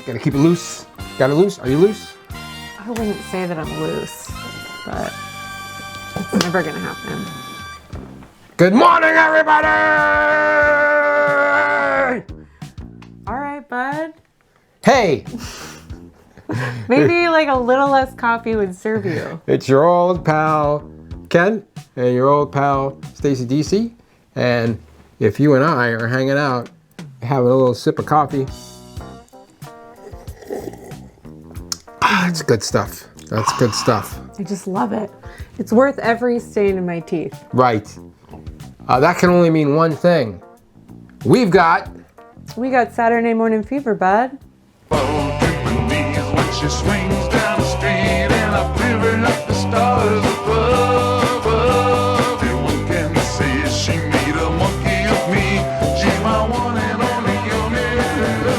Gotta keep it loose. Got it loose? Are you loose? I wouldn't say that I'm loose, but it's never gonna happen. Good morning, everybody! All right, bud. Hey! Maybe like a little less coffee would serve you. It's your old pal, Ken, and your old pal, Stacy DC. And if you and I are hanging out, having a little sip of coffee, it's good stuff. That's good stuff. I just love it. It's worth every stain in my teeth. Right. That can only mean one thing. We got Saturday morning fever, bud. She swings down the street and I quiver like the stars above. Everyone can say she made a monkey of me. She's my one and only love.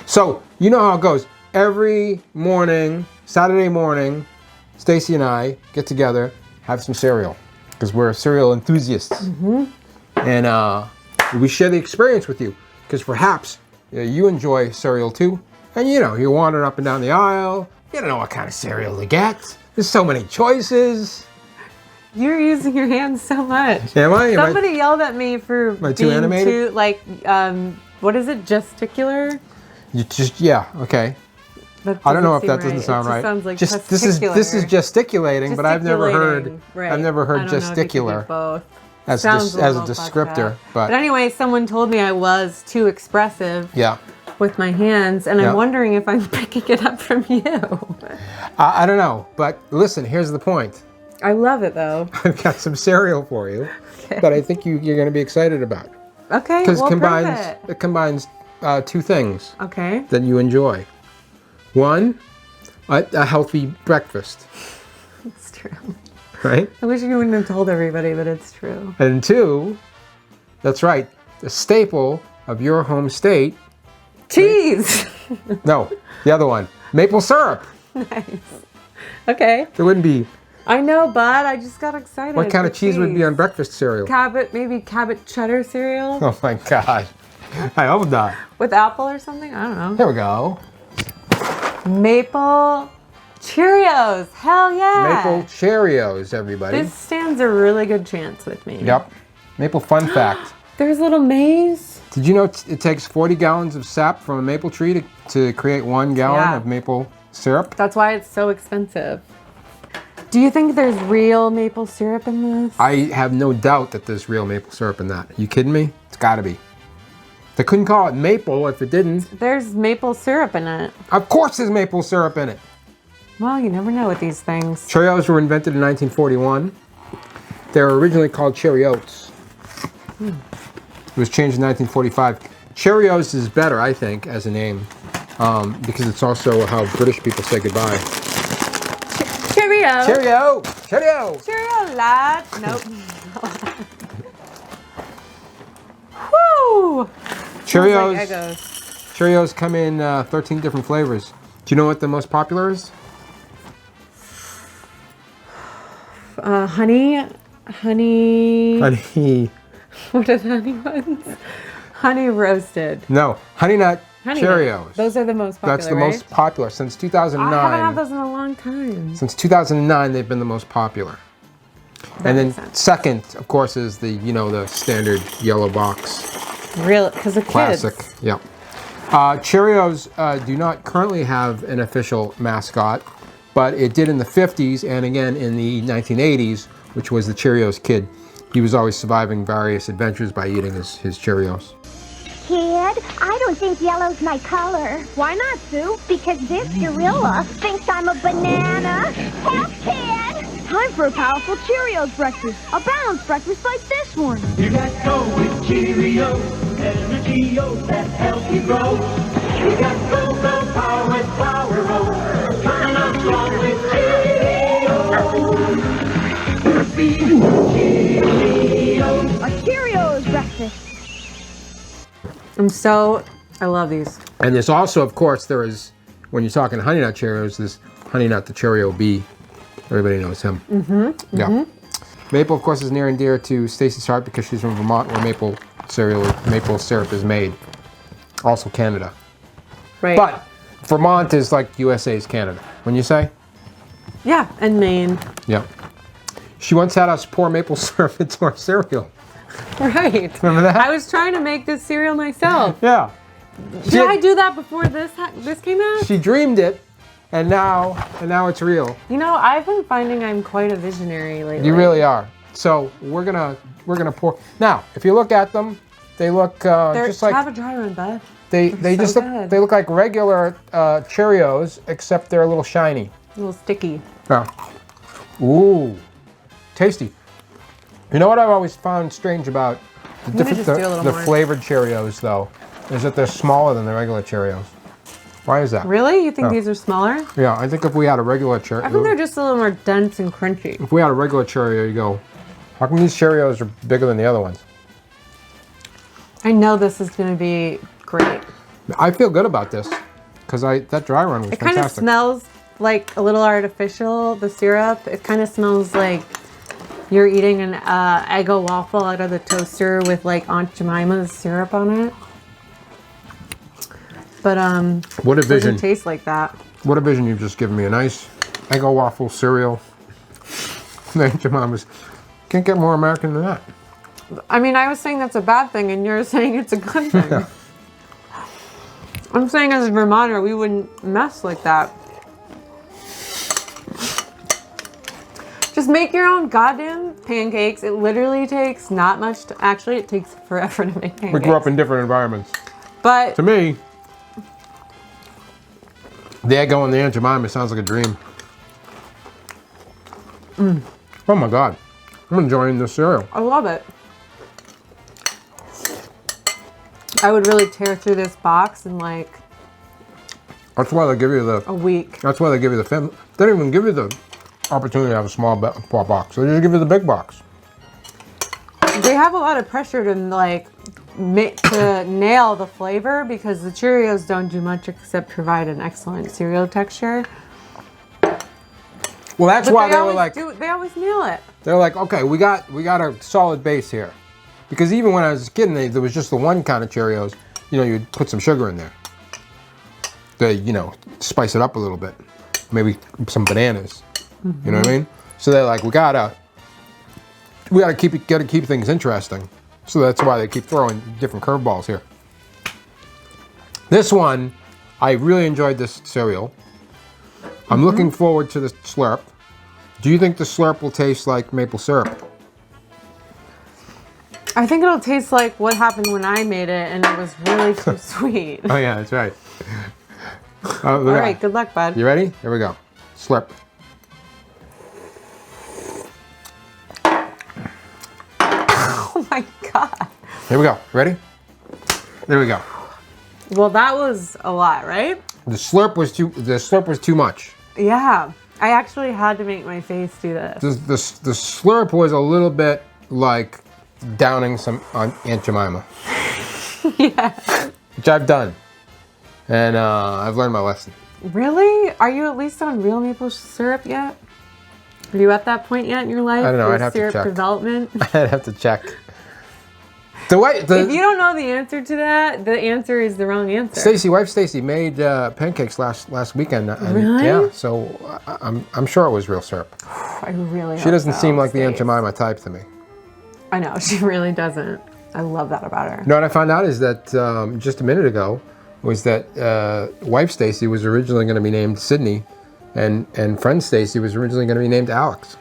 So, you know how it goes. Every morning, Saturday morning, Stacy and I get together, have some cereal, because we're cereal enthusiasts. And we share the experience with you, because perhaps you enjoy cereal too. And you're wandering up and down the aisle. You don't know what kind of cereal to get. There's so many choices. You're using your hands so much. Am I? Somebody yelled at me for Am I too animated? What is it, gesticular? Okay. I don't know if that doesn't sound right. Sounds like this is gesticulating, but I've never heard gesticular as a descriptor. But anyway, someone told me I was too expressive. Yeah. With my hands, and I'm wondering if I'm picking it up from you. I don't know, but listen, here's the point. I love it though. I've got some cereal for you that I think you're going to be excited about. Okay, because well, it combines two things that you enjoy. One, a healthy breakfast. It's true. Right? I wish you wouldn't have told everybody, but it's true. And two, that's right, the staple of your home state. Cheese! No, the other one. Maple syrup. Nice. Okay. There wouldn't be. I know, bud. I just got excited. What kind of cheese would be on breakfast cereal? Maybe Cabot cheddar cereal? Oh my God. I hope not. With apple or something? I don't know. Here we go. Maple Cheerios. Hell yeah. Maple Cheerios, everybody. This stands a really good chance with me. Yep. Maple fun fact. There's little maize. Did you know it takes 40 gallons of sap from a maple tree to create 1 gallon of maple syrup? That's why it's so expensive. Do you think there's real maple syrup in this? I have no doubt that there's real maple syrup in that. Are you kidding me? It's gotta be. They couldn't call it maple if it didn't. There's maple syrup in it. Of course there's maple syrup in it. Well, you never know with these things. Cheerios were invented in 1941. They were originally called Cheerios. It was changed in 1945. Cheerios is better, I think, as a name, because it's also how British people say goodbye. Cheerio! Cheerio! Cheerio! Cheerio, lad! Nope. Woo! Cheerios. Like Cheerios come in 13 different flavors. Do you know what the most popular is? Honey. Honey. What are the honey ones? Honey roasted. No, Honey Nut Cheerios. Those are the most popular. That's the most popular since 2009. I haven't had those in a long time. Since 2009, they've been the most popular. That and then makes sense. second, of course, is the the standard yellow box. Real, because of classic. Kids. Yep. Cheerios do not currently have an official mascot, but it did in the 50s and again in the 1980s, which was the Cheerios Kid. He was always surviving various adventures by eating his Cheerios. Kid, I don't think yellow's my color. Why not, Sue? Because this gorilla thinks I'm a banana. Help, kid! Time for a powerful Cheerios breakfast. A balanced breakfast like this one. You got go with Cheerios, energy that help you grow. You got go power with Power Roll. Coming up strong with Cheerios. Cheerios. A Cheerios breakfast. I love these. And there's also, of course, when you're talking Honey Nut Cheerios, there's Honey Nut the Cheerio Bee. Everybody knows him. Mm-hmm. Yeah. Maple, of course, is near and dear to Stacy's heart because she's from Vermont, where maple maple syrup is made. Also Canada. Right. But Vermont is like USA's Canada. When you say? yeah, and Maine. Yeah. She once had us pour maple syrup into our cereal. Right. Remember that? I was trying to make this cereal myself. Yeah. Did I do that before this came out? She dreamed it, and now it's real. You know, I've been finding I'm quite a visionary lately. You really are. So we're gonna pour. Now, if you look at them, they look just like have a dry run, bud. they so just good. they look like regular Cheerios, except they're a little shiny. A little sticky. Yeah. Ooh, tasty. You know what I've always found strange about the, gonna just do a little the more. flavored Cheerios, though, is that they're smaller than the regular Cheerios. Why is that? Really? You think Yeah. these are smaller? Yeah, I think if we had a regular Cheerio, I think they're just a little more dense and crunchy. if we had a regular Cheerio, you go, how come these Cheerios are bigger than the other ones? I know this is going to be great. I feel good about this because that dry run was It kind of fantastic. smells like a little artificial, the syrup. It kind of smells like you're eating an Eggo waffle out of the toaster with like Aunt Jemima's syrup on it. But What a it doesn't vision! taste like that. What a vision you've just given me. A nice Eggo waffle cereal. Thank you, Mamas. Can't get more American than that. I mean, I was saying that's a bad thing, and you're saying it's a good thing. I'm saying as a Vermonter, we wouldn't mess like that. Just make your own goddamn pancakes. It literally takes not much to, actually, it takes forever to make pancakes. We grew up in different environments. But To me, the Eggo and the Aunt Jemima sounds like a dream. Oh my God. I'm enjoying this cereal. I love it. I would really tear through this box in like That's why they give you a week. That's why they give you the They don't even give you the opportunity to have a small box. They just give you the big box. They have a lot of pressure to like to nail the flavor because the Cheerios don't do much except provide an excellent cereal texture. Well, that's But why they they were always like, they always nail it. they're like, okay, we got a solid base here. Because even when I was a kid, there was just the one kind of Cheerios. You know, you'd put some sugar in there. They, spice it up a little bit. Maybe some bananas. You know what I mean? So they're like, we gotta keep things interesting. So that's why they keep throwing different curveballs here. This one, I really enjoyed this cereal. I'm looking forward to the slurp. Do you think the slurp will taste like maple syrup? I think it'll taste like what happened when I made it, and it was really too sweet. Oh yeah, that's right. All right, good luck, bud. You ready? Here we go. Slurp. Oh my god. Here we go. Ready? There we go. Well, that was a lot, right? The slurp was too much. Yeah. I actually had to make my face do this. The slurp was a little bit like downing some on Aunt Jemima. Yeah. Which I've done. And I've learned my lesson. Really? Are you at least on real maple syrup yet? Are you at that point yet in your life? I don't know, with I'd have to syrup check. development? I'd have to check. If you don't know the answer to that, the answer is the wrong answer. Wife Stacy made pancakes last weekend. And, Really? Yeah, so I'm sure it was real syrup. I really She doesn't seem like the Aunt Stace. Jemima type to me. I know, she really doesn't. I love that about her. You know what I found out is that just a minute ago was that wife Stacy was originally going to be named Sydney, and friend Stacy was originally going to be named Alex.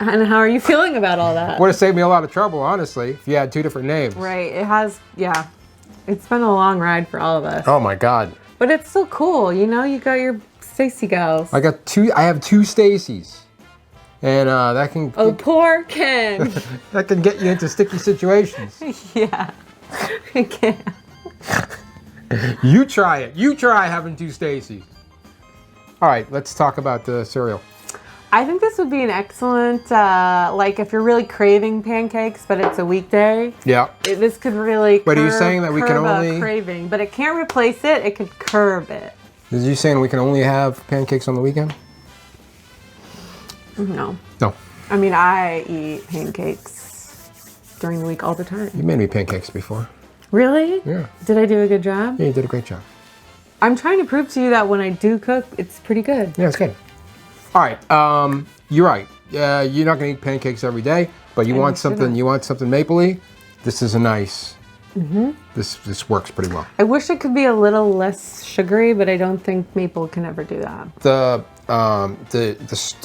And how are you feeling about all that? Would have saved me a lot of trouble, honestly, if you had two different names. Right, it has, yeah. It's been a long ride for all of us. Oh my God! But it's so cool, you got your Stacy gals. I have two Stacys, and that can Oh, poor Ken. that can get you into sticky situations. Yeah, I can't. You try it. You try having two Stacys. All right, let's talk about the cereal. I think this would be an excellent, like if you're really craving pancakes, but it's a weekday. Yeah. This could really But are you saying that we can curb only- a craving, but it can't replace it. It could curb it. Is you saying we can only have pancakes on the weekend? No. No. I mean, I eat pancakes during the week all the time. You made me pancakes before. Really? Yeah. Did I do a good job? Yeah, you did a great job. I'm trying to prove to you that when I do cook, it's pretty good. Yeah, it's good. All right. You're right. You're not gonna eat pancakes every day, but you want something. You want something mapley. This is a nice. This works pretty well. I wish it could be a little less sugary, but I don't think maple can ever do that. The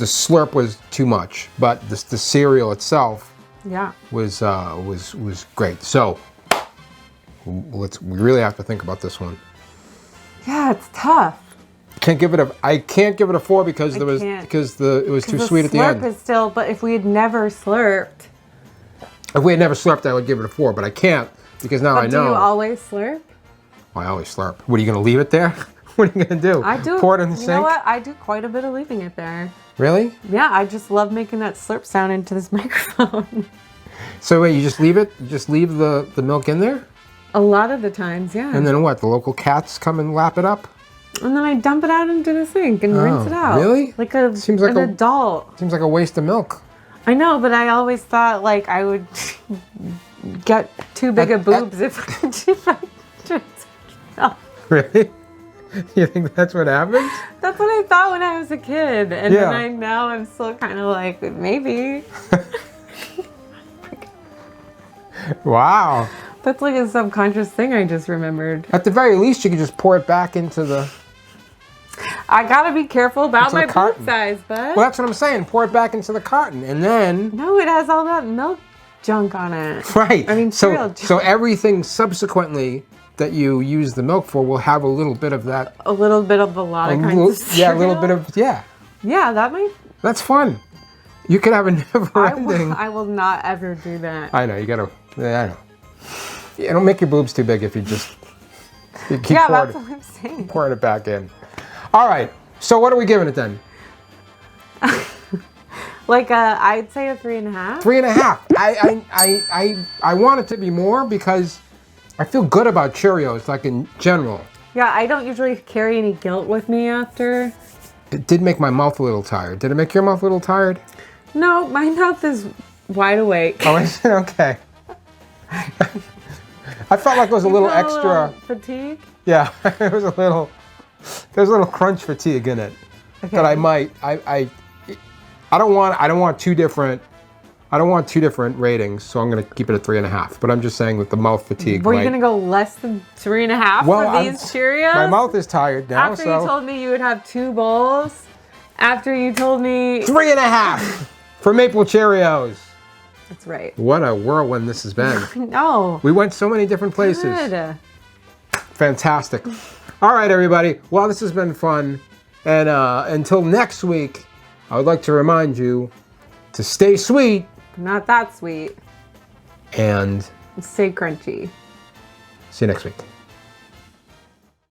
slurp was too much, but the cereal itself Yeah. was great. So we really have to think about this one. Yeah, it's tough. I can't give it a 4 because it was too sweet at the end. Slurp is still, but if we had never slurped. If we had never slurped, I would give it a 4, but I can't because now I know. Do you always slurp? I always slurp. What, are you going to leave it there? What are you going to do? I do. Pour it in the sink? You know what? I do quite a bit of leaving it there. Really? Yeah, I just love making that slurp sound into this microphone. So wait, you just leave it? You just leave the milk in there? A lot of the times, yeah. And then what? The local cats come and lap it up? And then I dump it out into the sink and rinse it out. Really? Like an adult. Seems like a waste of milk. I know, but I always thought like I would get too big of boobs if I just Really? You think that's what happens? That's what I thought when I was a kid. And Yeah. then now I'm still kind of like, maybe. Wow. That's like a subconscious thing I just remembered. At the very least, you could just pour it back into the... I gotta be careful about Into the my boob carton. size, bud. Well, that's what I'm saying. Pour it back into the carton, and then... No, it has all that milk junk on it. Right. I mean, cereal so junk. everything subsequently that you use the milk for will have a little bit of that. A little bit of a lot of kinds of Yeah, a little cereal. bit of, yeah. Yeah, that might... That's fun. You could have a never-ending... I will not ever do that. I know, you gotta... Yeah, I know. Yeah, don't make your boobs too big if you just... You keep Yeah, pouring, that's what I'm saying. pouring it back in. All right. So what are we giving it then? Like, I'd say a 3.5. 3.5. I want it to be more because I feel good about Cheerios, like in general. Yeah, I don't usually carry any guilt with me after. It did make my mouth a little tired. Did it make your mouth a little tired? No, my mouth is wide awake. Oh, is it? Okay. I felt like it was a little extra. Fatigue? Yeah, it was a little. There's a little crunch fatigue in it. Okay. That I might. I don't want two different. I don't want two different ratings, so I'm gonna keep it at 3.5. But I'm just saying with the mouth fatigue. Were you gonna go less than 3.5 for these Cheerios? My mouth is tired now. After you told me you would have 2 bowls. After you told me 3.5 for Maple Cheerios. That's right. What a whirlwind this has been. No. We went so many different places. Good. Fantastic. All right, everybody. Well, this has been fun. And until next week, I would like to remind you to stay sweet. Not that sweet. And Stay crunchy. see you next week.